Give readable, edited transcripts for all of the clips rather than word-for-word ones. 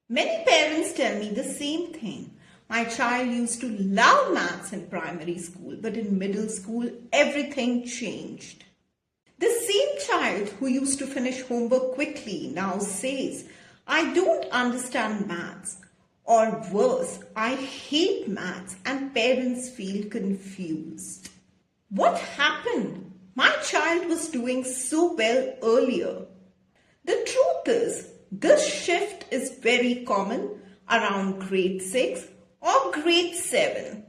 Many parents tell me the same thing. My child used to love maths in primary school, but in middle school, everything changed. The same child who used to finish homework quickly now says, I don't understand maths. Or worse, I hate maths, and parents feel confused. What happened? My child was doing so well earlier. The truth is, this shift is very common around grade 6 or grade 7.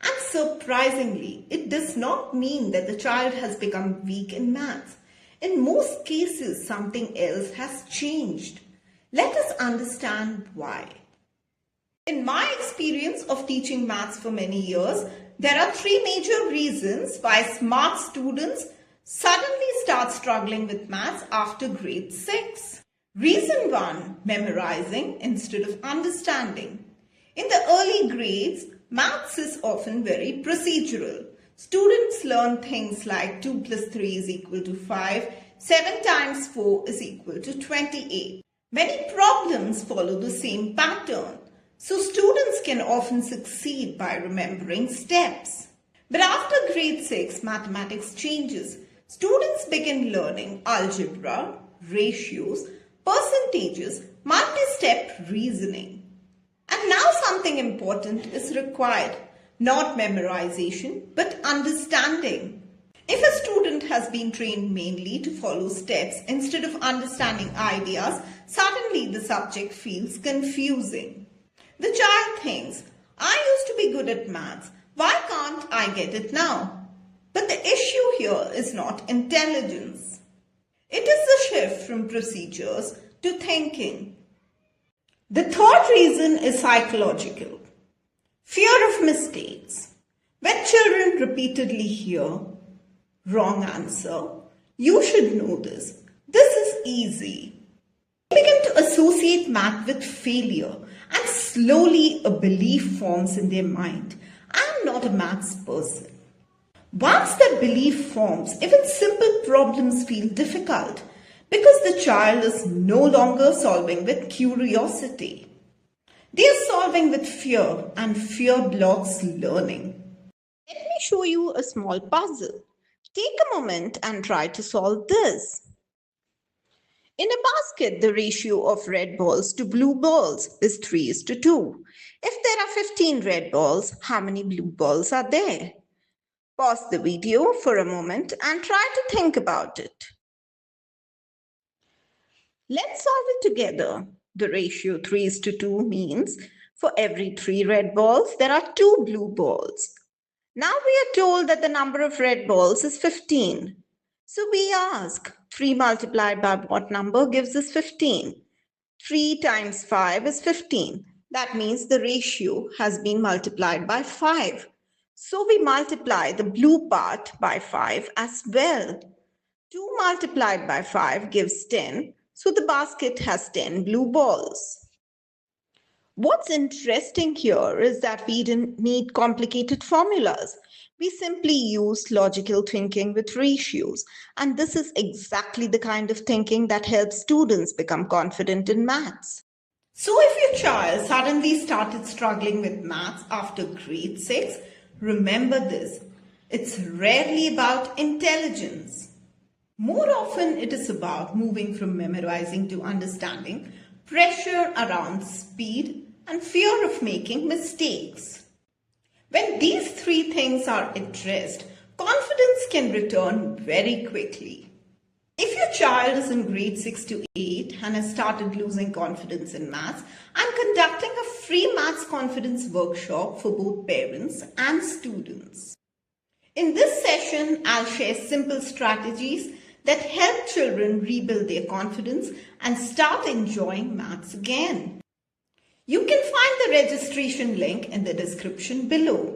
And surprisingly, it does not mean that the child has become weak in maths. In most cases, something else has changed. Let us understand why. In my experience of teaching maths for many years, there are three major reasons why smart students suddenly start struggling with maths after grade 6. Reason 1, memorizing instead of understanding. In the early grades, maths is often very procedural. Students learn things like 2 plus 3 is equal to 5, 7 times 4 is equal to 28. Many problems follow the same pattern, so students can often succeed by remembering steps. But after grade 6, mathematics changes. Students begin learning algebra, ratios, percentages, multi-step reasoning. And now something important is required, not memorization, but understanding. If a student has been trained mainly to follow steps instead of understanding ideas, suddenly the subject feels confusing. The child thinks, I used to be good at maths, why can't I get it now? But the issue here is not intelligence. It is the shift from procedures to thinking. The third reason is psychological. Fear of mistakes. When children repeatedly hear, wrong answer, you should know this, this is easy, they begin to associate math with failure, and slowly a belief forms in their mind, I am not a maths person. Once that belief forms, even simple problems feel difficult because the child is no longer solving with curiosity. They are solving with fear, and fear blocks learning. Let me show you a small puzzle. Take a moment and try to solve this. In a basket, the ratio of red balls to blue balls is 3:2. If there are 15 red balls, how many blue balls are there? Pause the video for a moment and try to think about it. Let's solve it together. The ratio 3:2 means for every 3 red balls, there are 2 blue balls. Now we are told that the number of red balls is 15. So we ask, 3 multiplied by what number gives us 15? 3 times 5 is 15. That means the ratio has been multiplied by 5. So we multiply the blue part by 5 as well. 2 multiplied by 5 gives 10. So the basket has 10 blue balls. What's interesting here is that we didn't need complicated formulas. We simply used logical thinking with ratios. And this is exactly the kind of thinking that helps students become confident in maths. So if your child suddenly started struggling with maths after grade 6, remember this. It's rarely about intelligence. More often, it is about moving from memorizing to understanding, pressure around speed, and fear of making mistakes. When these three things are addressed, confidence can return very quickly. If your child is in grade 6 to 8 and has started losing confidence in maths, I'm conducting a free maths confidence workshop for both parents and students. In this session, I'll share simple strategies that help children rebuild their confidence and start enjoying maths again. You can find the registration link in the description below.